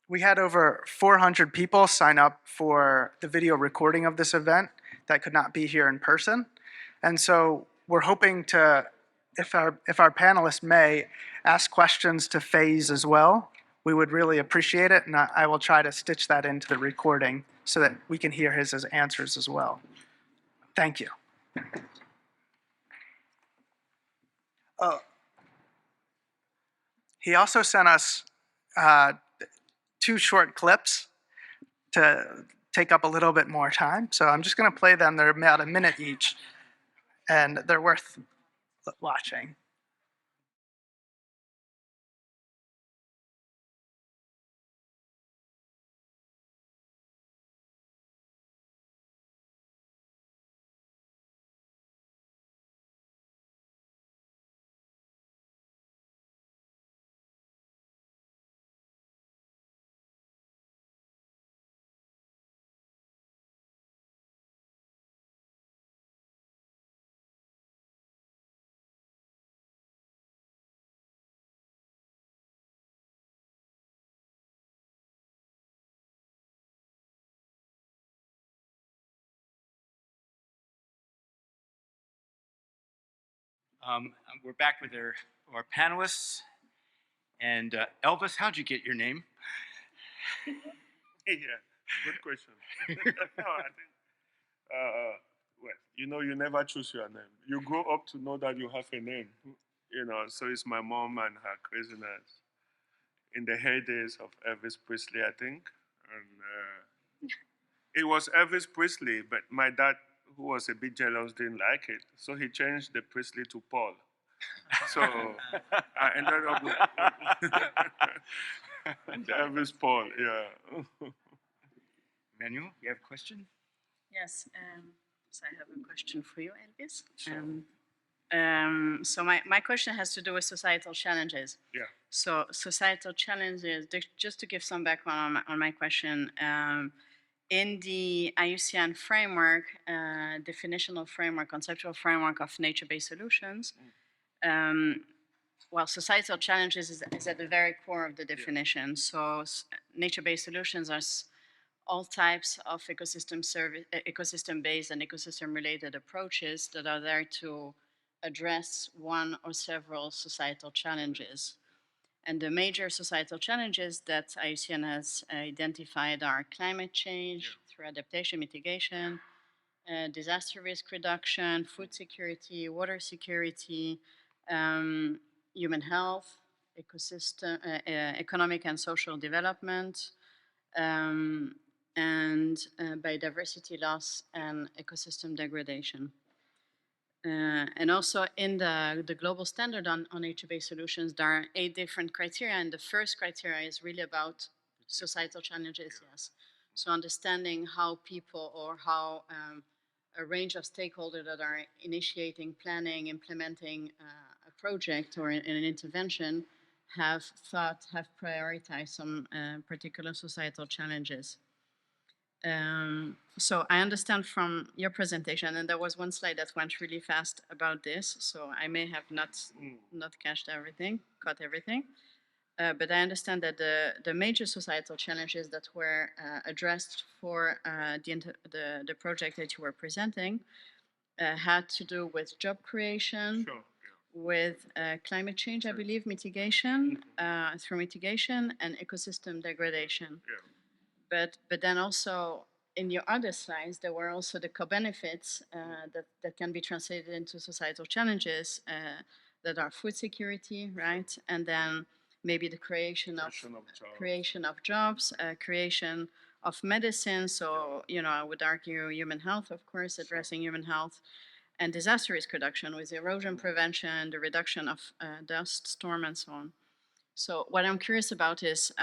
We had over 400 people sign up for the video recording of this event that could not be here in person. And so we're hoping to, if our panelists may, ask questions to Faiz as well. We would really appreciate it, and I will try to stitch that into the recording so that we can hear his answers as well. Thank you. He also sent us 2 short clips to take up a little bit more time. So I'm just going to play them. They're about a minute each, and they're worth watching. We're back with our panelists. And Elvis, how'd you get your name? Yeah, good question. No, I think, well, you never choose your name. You grow up to know that you have a name, so it's my mom and her craziness, in the heydays of Elvis Presley, I think. And it was Elvis Presley, but my dad, who was a bit jealous, didn't like it. So he changed the Presley to Paul. So I ended up with Elvis Paul, yeah. Manu, you have a question? Yes, so I have a question for you, Elvis. So my question has to do with societal challenges. Yeah. So societal challenges, just to give some background on my question, in the IUCN framework, definitional framework, conceptual framework of nature-based solutions, well, societal challenges is at the very core of the definition. So nature-based solutions are all types of ecosystem-based and ecosystem-related approaches that are there to address one or several societal challenges. And the major societal challenges that IUCN has identified are climate change through adaptation mitigation, disaster risk reduction, food security, water security, human health, ecosystem, economic and social development, and biodiversity loss and ecosystem degradation. And also in the global standard on nature-based solutions, there are 8 different criteria, and the first criteria is really about societal challenges, yes. So understanding how people or how a range of stakeholders that are initiating, planning, implementing a project or an intervention have prioritized some particular societal challenges. So I understand from your presentation, and there was one slide that went really fast about this, so I may have not caught everything. But I understand that the major societal challenges that were addressed for the project that you were presenting had to do with job creation, with climate change, I believe, mitigation, through mitigation, and ecosystem degradation. But then also in your other slides, there were also the co-benefits that can be translated into societal challenges that are food security, right? And then maybe the creation of jobs, creation of medicine. So, I would argue human health, of course, addressing human health, and disaster risk reduction with erosion prevention, the reduction of dust, storm, and so on. So what I'm curious about is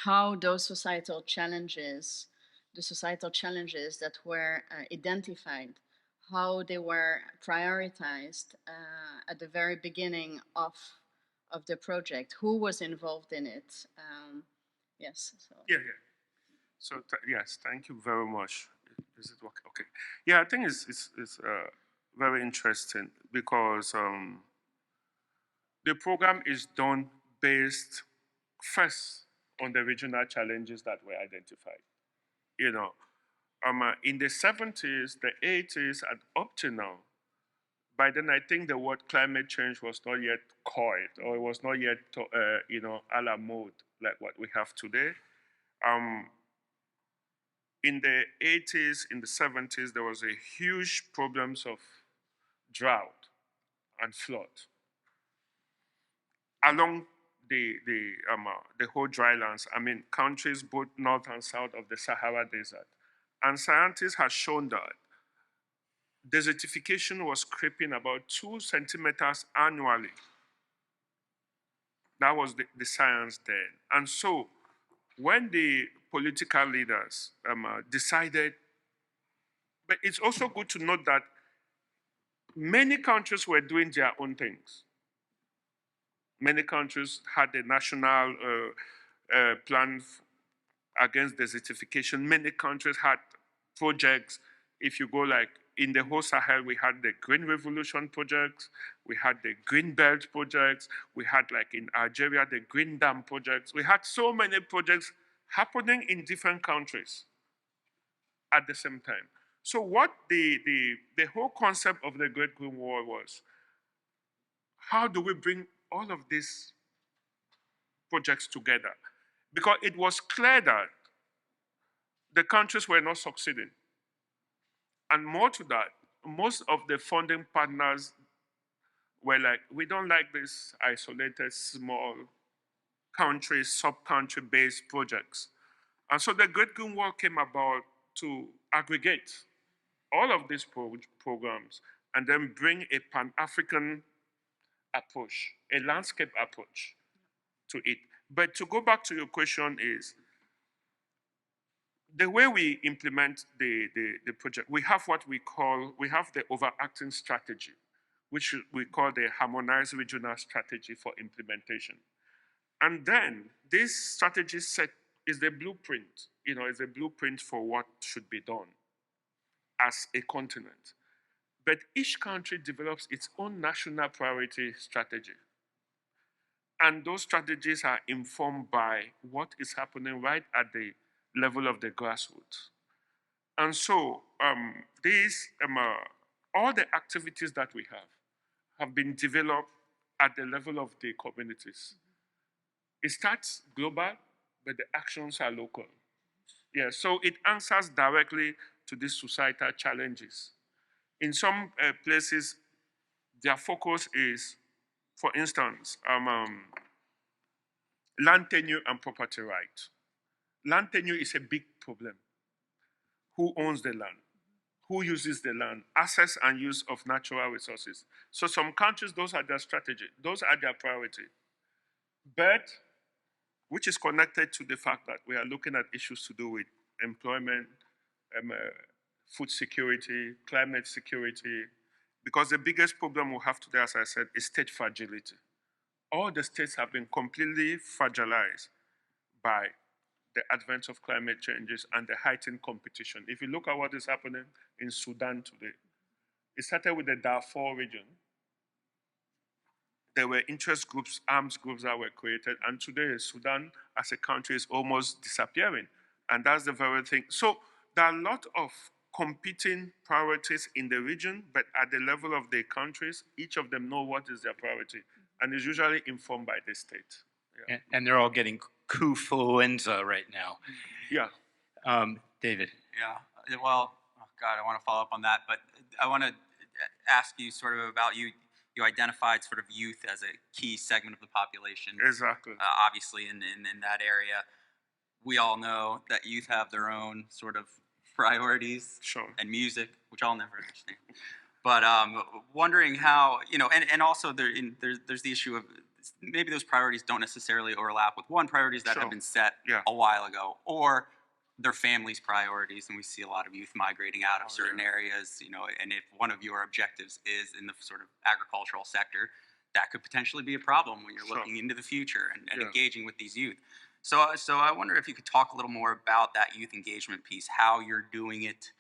how those societal challenges, the societal challenges that were identified, how they were prioritized at the very beginning of the project, who was involved in it. Yes. So. Yeah. So yes, thank you very much. Is it okay? Okay. Yeah, I think it's very interesting because the program is done based first on the regional challenges that were identified. In the 70s, the 80s, and up to now, by then I think the word climate change was not yet coined, or it was not yet, a la mode like what we have today. In the 80s, in the 70s, there was a huge problems of drought and flood along the whole drylands. I mean, countries both north and south of the Sahara Desert. And scientists have shown that desertification was creeping about 2 centimeters annually. That was the science then. And so when the political leaders decided, but it's also good to note that many countries were doing their own things. Many countries had a national plan against desertification. Many countries had projects. If you go like in the whole Sahel, we had the Green Revolution projects, we had the Green Belt projects, we had like in Algeria, the Green Dam projects. We had so many projects happening in different countries at the same time. So what the whole concept of the Great Green Wall was, how do we bring all of these projects together? Because it was clear that the countries were not succeeding. And more to that, most of the funding partners were like, we don't like this isolated, small country, sub-country based projects. And so the Great Green Wall came about to aggregate all of these programs and then bring a Pan-African approach, a landscape approach to it. But to go back to your question is, the way we implement the project, we have the overarching strategy, which we call the harmonized regional strategy for implementation. And then this strategy set is the blueprint, is a blueprint for what should be done as a continent. But each country develops its own national priority strategy. And those strategies are informed by what is happening right at the level of the grassroots. And so all the activities that we have been developed at the level of the communities. It starts global, but the actions are local. Yeah, so it answers directly to these societal challenges. In some places, their focus is, for instance, land tenure and property right. Land tenure is a big problem. Who owns the land? Who uses the land? Access and use of natural resources. So some countries, those are their strategy. Those are their priority. But, which is connected to the fact that we are looking at issues to do with employment, food security, climate security, because the biggest problem we have today, as I said, is state fragility. All the states have been completely fragilized by the advent of climate changes and the heightened competition. If you look at what is happening in Sudan today, it started with the Darfur region. There were interest groups, arms groups that were created, and today Sudan as a country is almost disappearing. And that's the very thing. So there are a lot of competing priorities in the region, but at the level of the countries, each of them know what is their priority, and is usually informed by the state. Yeah. And they're all getting confluenza right now. Yeah. David. Yeah. Well, oh God, I want to follow up on that, but I want to ask you sort of about you. You identified sort of youth as a key segment of the population. Exactly. Obviously, in that area, we all know that youth have their own sort of priorities. Sure. And music, which I'll never understand. But wondering how, and also there's the issue of maybe those priorities don't necessarily overlap with priorities that have been set a while ago, or their family's priorities, and we see a lot of youth migrating out of certain areas, and if one of your objectives is in the sort of agricultural sector, that could potentially be a problem when you're looking into the future and engaging with these youth. So I wonder if you could talk a little more about that youth engagement piece, how you're doing it,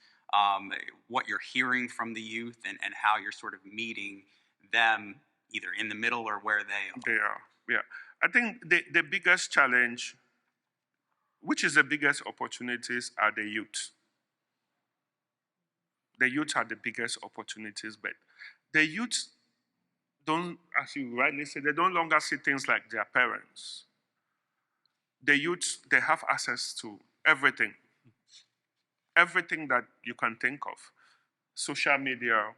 what you're hearing from the youth, and how you're sort of meeting them either in the middle or where they are. They are, yeah. I think the biggest challenge, which is the biggest opportunities, are the youth. The youth are the biggest opportunities, but the youth don't, as you rightly said, they don't longer see things like their parents. The youth, they have access to everything. Everything that you can think of. Social media,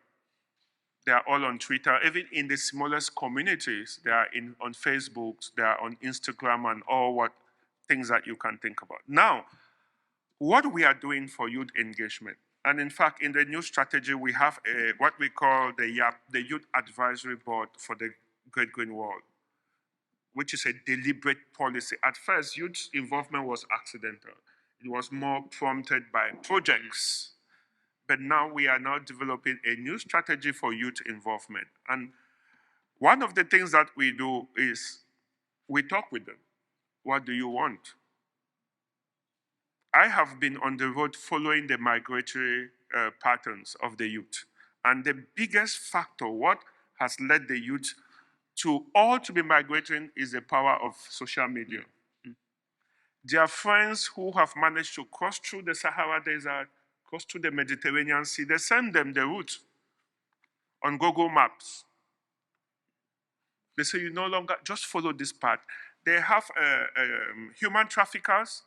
they are all on Twitter. Even in the smallest communities, they are on Facebook, they are on Instagram, and all what things that you can think about. Now, what we are doing for youth engagement, and in fact, in the new strategy, we have what we call the YAP, the Youth Advisory Board for the Great Green Wall, which is a deliberate policy. At first, youth involvement was accidental. It was more prompted by projects. But now we are now developing a new strategy for youth involvement. And one of the things that we do is we talk with them. What do you want? I have been on the road following the migratory patterns of the youth. And the biggest factor, what has led the youth to be migrating, is the power of social media. Their friends who have managed to cross through the Sahara Desert, cross through the Mediterranean Sea, they send them the route on Google Maps. They say, you no longer, just follow this path. They have human traffickers.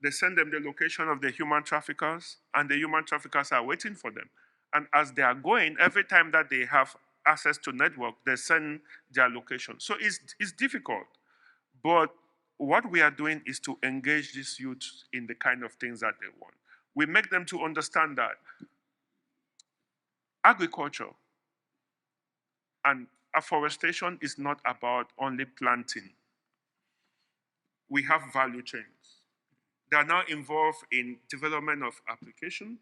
They send them the location of the human traffickers, and the human traffickers are waiting for them. And as they are going, every time that they have access to network, they send their location. So it's difficult. But what we are doing is to engage these youth in the kind of things that they want. We make them to understand that agriculture and afforestation is not about only planting. We have value chains. They are now involved in development of application.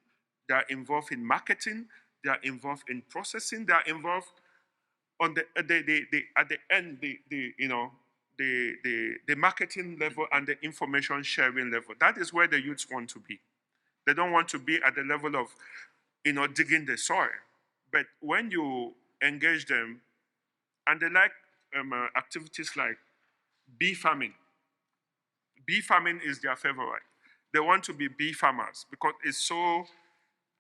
They are involved in marketing. They are involved in processing. They are involved on the at the end, the marketing level and the information sharing level. That is where the youths want to be. They don't want to be at the level of, digging the soil. But when you engage them, and they like activities like bee farming. Bee farming is their favorite. They want to be bee farmers because it's so,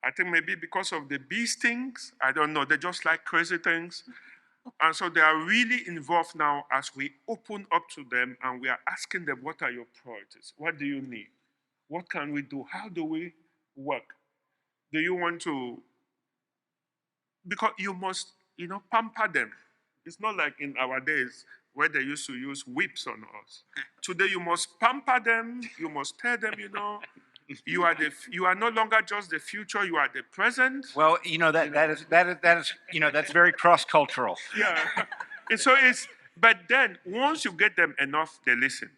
I think maybe because of the bee stings, I don't know, they just like crazy things. And so they are really involved now as we open up to them and we are asking them, what are your priorities? What do you need? What can we do? How do we work? Do you want to, because you must, pamper them. It's not like in our days where they used to use whips on us. Today you must pamper them, you must tell them, you are no longer just the future, you are the present. Well, that is that's very cross-cultural. Yeah. And so but then once you get them enough, they listen.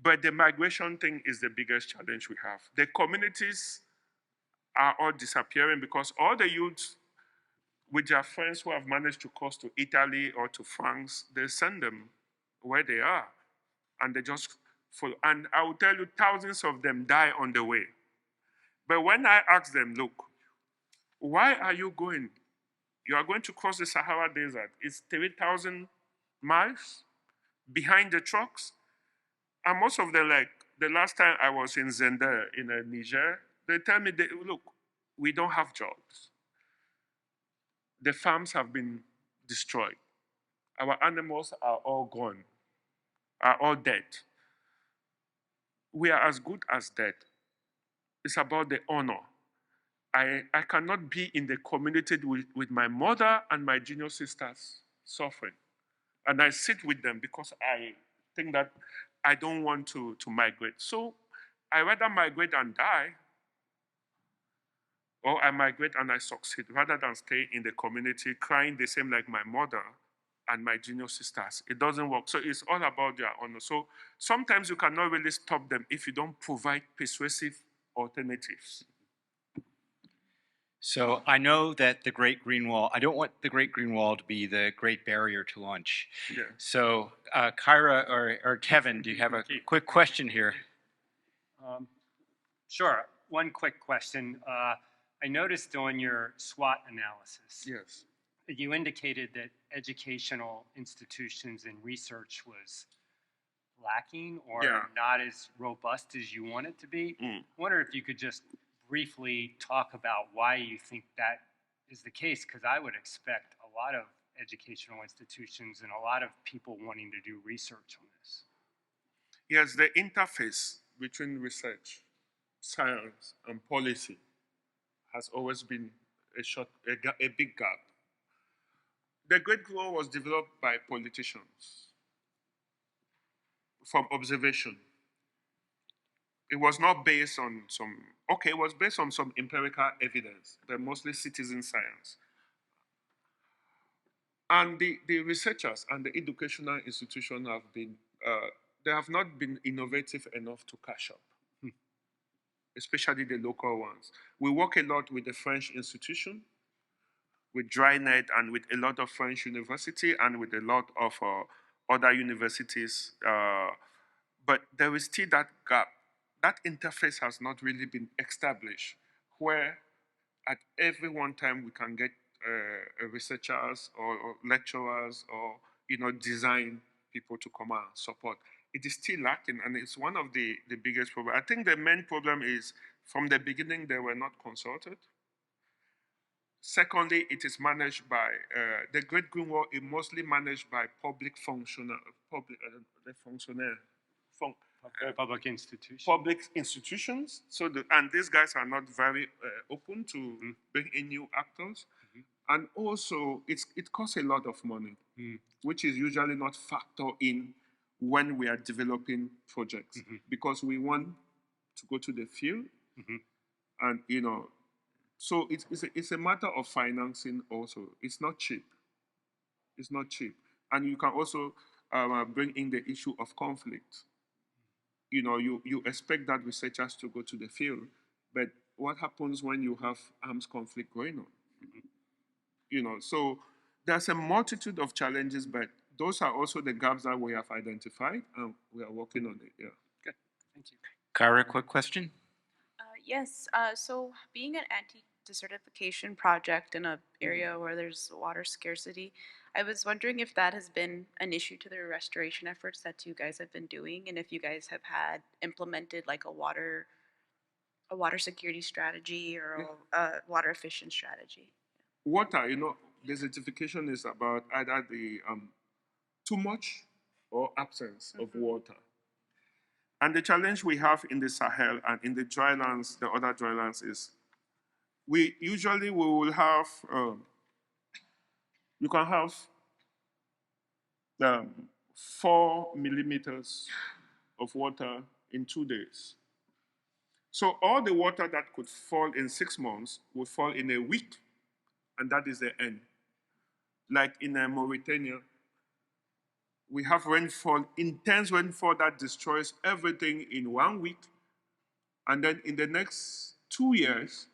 But the migration thing is the biggest challenge we have. The communities are all disappearing because all the youths with their friends who have managed to cross to Italy or to France, they send them where they are. And they just follow. And I will tell you, thousands of them die on the way. But when I ask them, look, why are you going? You are going to cross the Sahara Desert. It's 3,000 miles behind the trucks. And most of them, like the last time I was in Zender in Niger, they tell me, look, we don't have jobs. The farms have been destroyed. Our animals are all gone, are all dead. We are as good as dead. It's about the honor. I cannot be in the community with my mother and my junior sisters suffering. And I sit with them because I think that I don't want to migrate. So I rather migrate and die, or I migrate and I succeed, rather than stay in the community crying the same like my mother and my junior sisters. It doesn't work. So it's all about their honor. So sometimes you cannot really stop them if you don't provide persuasive alternatives. So I know that the Great Green Wall, I don't want the Great Green Wall to be the Great Barrier to Lunch. Yeah. So Kyra or Kevin, do you have a quick question here? Sure. One quick question. I noticed on your SWOT analysis, Yes. you indicated that educational institutions and research was lacking or not as robust as you want it to be. I wonder if you could just briefly talk about why you think that is the case, because I would expect a lot of educational institutions and a lot of people wanting to do research on this. Yes, the interface between research, science, and policy has always been a big gap. The Great Wall was developed by politicians from observation. It was not based on it was based on some empirical evidence, but mostly citizen science. And the researchers and the educational institutions they have not been innovative enough to catch up, especially the local ones. We work a lot with the French institution, with DryNet, and with a lot of French university, and with a lot of other universities. But there is still that gap. That interface has not really been established, where at every one time we can get researchers or lecturers or design people to come and support. It is still lacking, and it's one of the biggest problems. I think the main problem is from the beginning they were not consulted. Secondly, it is managed by the Great Green Wall is mostly managed by public institutions. So and these guys are not very open to bring in new actors. And also, it costs a lot of money, which is usually not factored in when we are developing projects, because we want to go to the field, and so it's a matter of financing also. It's not cheap. It's not cheap, and you can also bring in the issue of conflict. You expect that researchers to go to the field, but what happens when you have arms conflict going on? So there's a multitude of challenges, but those are also the gaps that we have identified, and we are working on it. Yeah. Good. Thank you. Kyra, quick question. Yes. So being an anti-desertification project in an area where there's water scarcity, I was wondering if that has been an issue to the restoration efforts that you guys have been doing, and if you guys have had implemented like a water security strategy or a water efficient strategy. Water, desertification is about either the too much or absence of water. And the challenge we have in the Sahel and in the drylands, the other drylands, is we will have, you can have 4 millimeters of water in 2 days. So all the water that could fall in 6 months would fall in a week, and that is the end. Like in Mauritania, we have rainfall, intense rainfall that destroys everything in 1 week. And then in the next 2 years,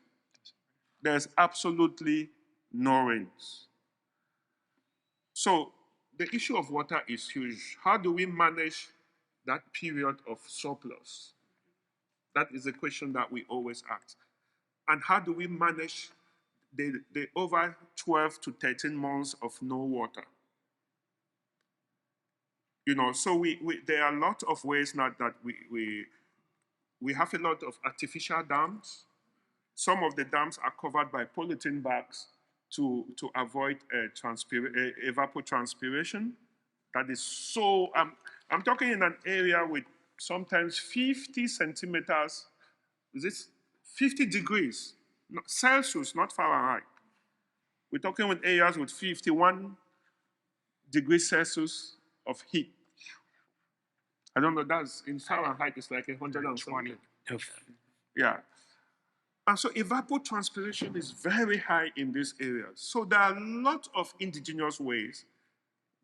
there's absolutely no rains. So the issue of water is huge. How do we manage that period of surplus? That is a question that we always ask. And how do we manage the over 12 to 13 months of no water? So there are a lot of ways now that we have a lot of artificial dams. Some of the dams are covered by polythene bags to avoid evapotranspiration. That is so, I'm talking in an area with sometimes 50 centimeters, is this 50 degrees, Celsius, not Fahrenheit. We're talking with areas with 51 degrees Celsius of heat. I don't know, that's in Fahrenheit, it's like 120. Yeah. And so evapotranspiration is very high in these areas. So there are a lot of indigenous ways,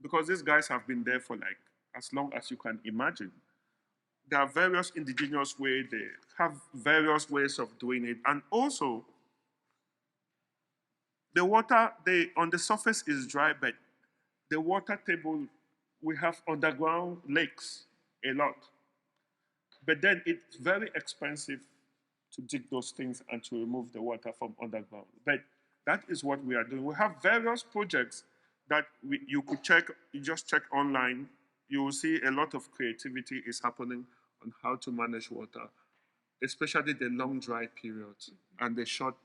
because these guys have been there for like as long as you can imagine. There are various indigenous ways, they have various ways of doing it. And also, the water on the surface is dry, but the water table, we have underground lakes a lot. But then it's very expensive to dig those things and to remove the water from underground. But that is what we are doing. We have various projects that you could check, you just check online. You will see a lot of creativity is happening on how to manage water, especially the long dry periods and the short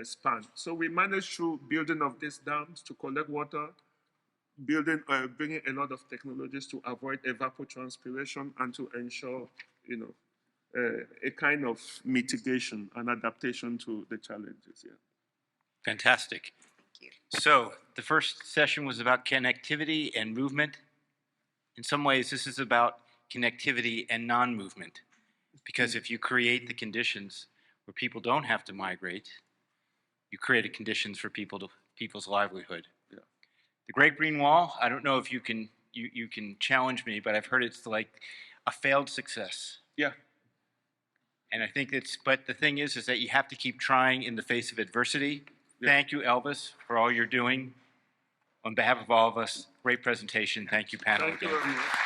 span. So we manage through building of these dams to collect water, bringing a lot of technologies to avoid evapotranspiration and to ensure, a kind of mitigation and adaptation to the challenges. Yeah. Fantastic. Thank you. So the first session was about connectivity and movement. In some ways, this is about connectivity and non-movement, because if you create the conditions where people don't have to migrate, you create conditions for people's livelihood. Yeah. The Great Green Wall, I don't know if you can challenge me, but I've heard it's like a failed success. Yeah. And I think but the thing is that you have to keep trying in the face of adversity. Yeah. Thank you, Elvis, for all you're doing. On behalf of all of us, great presentation. Thank you, panel. Thank you very much.